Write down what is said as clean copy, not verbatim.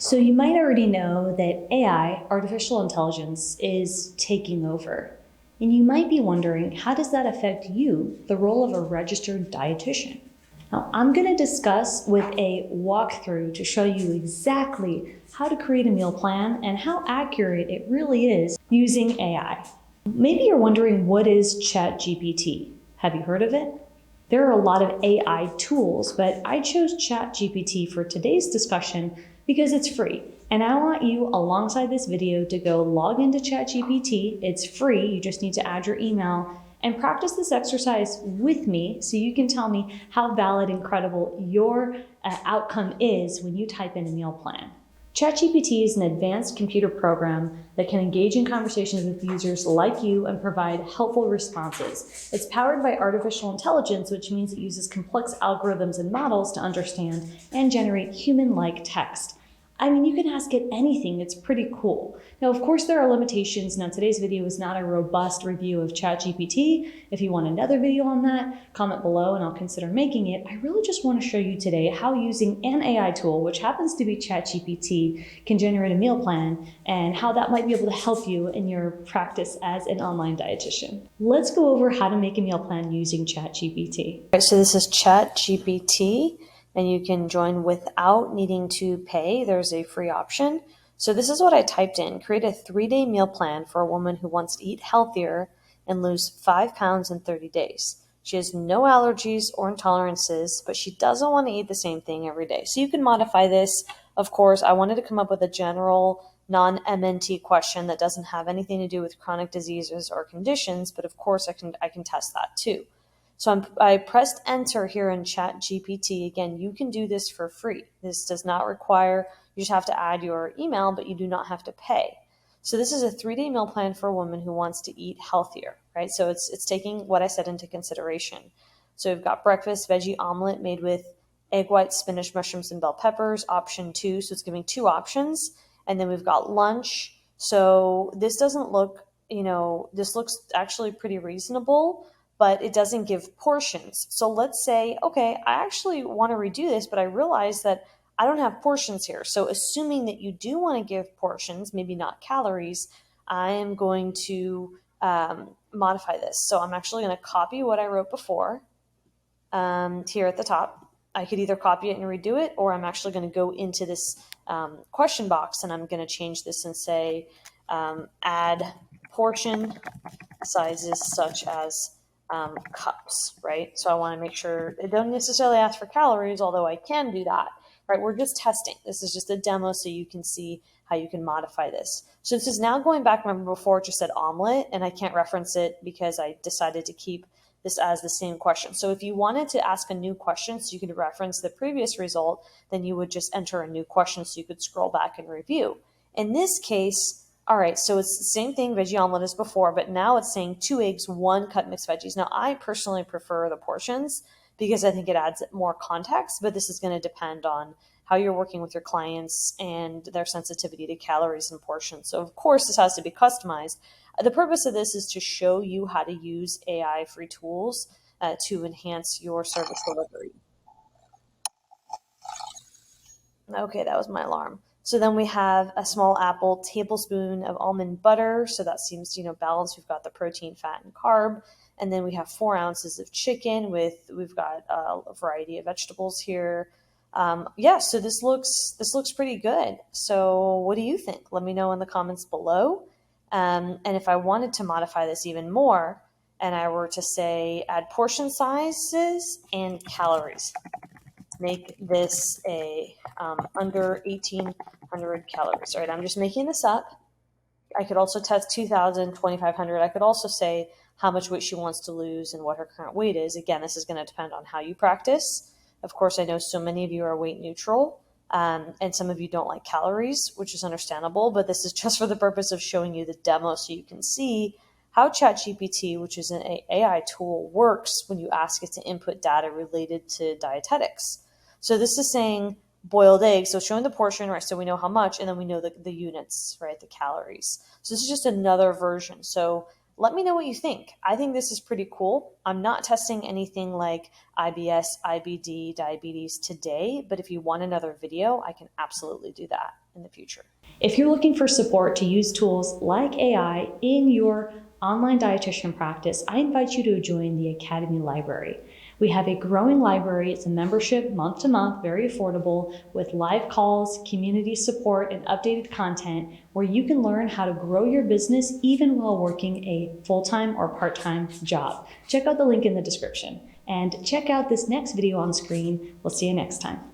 So you might already know that AI, artificial intelligence, is taking over. And you might be wondering, how does that affect you, the role of a registered dietitian? Now, I'm going to discuss with a walkthrough to show you exactly how to create a meal plan and how accurate it really is using AI. Maybe you're wondering, what is Chat GPT? Have you heard of it? There are a lot of AI tools, but I chose Chat GPT for today's discussion because it's free. And I want you, alongside this video, to go log into Chat GPT. It's free. You just need to add your email and practice this exercise with me so you can tell me how valid and credible your outcome is when you type in a meal plan. ChatGPT is an advanced computer program that can engage in conversations with users like you and provide helpful responses. It's powered by artificial intelligence, which means it uses complex algorithms and models to understand and generate human-like text. I mean, you can ask it anything. It's pretty cool. Now, of course, there are limitations. Now, today's video is not a robust review of ChatGPT. If you want another video on that, comment below and I'll consider making it. I really just want to show you today how using an AI tool, which happens to be ChatGPT, can generate a meal plan and how that might be able to help you in your practice as an online dietitian. Let's go over how to make a meal plan using ChatGPT. All right, so this is ChatGPT. And you can join without needing to pay. There's a free option. So this is what I typed in: create a 3-day meal plan for a woman who wants to eat healthier and lose 5 pounds in 30 days. She has no allergies or intolerances, but she doesn't want to eat the same thing every day. So you can modify this. Of course, I wanted to come up with a general non-MNT question that doesn't have anything to do with chronic diseases or conditions, but of course I can test that too. So I pressed enter here in Chat GPT. Again, you can do this for free. This does not require, you just have to add your email, but you do not have to pay. So this is a 3-day meal plan for a woman who wants to eat healthier, right? So it's taking what I said into consideration. So we've got breakfast, veggie omelet made with egg whites, spinach, mushrooms, and bell peppers, option 2. So it's giving 2 options. And then we've got lunch. So this doesn't look, this looks actually pretty reasonable, but it doesn't give portions. So let's say, okay, I actually want to redo this, but I realize that I don't have portions here. So assuming that you do want to give portions, maybe not calories, I am going to modify this. So I'm actually going to copy what I wrote before here at the top. I could either copy it and redo it, or I'm actually going to go into this question box and I'm going to change this and say, add portion sizes such as cups, right? So I want to make sure it don't necessarily ask for calories, although I can do that, right? We're just testing. This is just a demo so you can see how you can modify this. So this is now going back. Remember before it just said omelet, and I can't reference it because I decided to keep this as the same question. So if you wanted to ask a new question so you could reference the previous result, then you would just enter a new question so you could scroll back and review. In this case, all right, so it's the same thing, veggie omelet as before, but now it's saying 2 eggs, 1 cut mixed veggies. Now, I personally prefer the portions because I think it adds more context, but this is going to depend on how you're working with your clients and their sensitivity to calories and portions. So, of course, this has to be customized. The purpose of this is to show you how to use AI free tools to enhance your service delivery. Okay, that was my alarm. So then we have a small apple, tablespoon of almond butter. So that seems, balanced. We've got the protein, fat, and carb. And then we have 4 ounces of chicken we've got a variety of vegetables here. So this looks pretty good. So what do you think? Let me know in the comments below. And if I wanted to modify this even more, and I were to say add portion sizes and calories, make this a under 1,800 calories. All right, I'm just making this up. I could also test 2,000, 2,500. I could also say how much weight she wants to lose and what her current weight is. Again, this is going to depend on how you practice. Of course, I know so many of you are weight neutral, and some of you don't like calories, which is understandable, but this is just for the purpose of showing you the demo so you can see how ChatGPT, which is an AI tool, works when you ask it to input data related to dietetics. So this is saying boiled eggs, so showing the portion, right? So we know how much, and then we know the units, right? The calories. So this is just another version. So Let me know what you think. I think this is pretty cool. I'm not testing anything like IBS, IBD, diabetes today, but if you want another video, I can absolutely do that in the future. If you're looking for support to use tools like AI in your online dietitian practice, I invite you to join the Academy Library. We have a growing library. It's a membership month to month, very affordable, with live calls, community support, and updated content where you can learn how to grow your business even while working a full-time or part-time job. Check out the link in the description and check out this next video on screen. We'll see you next time.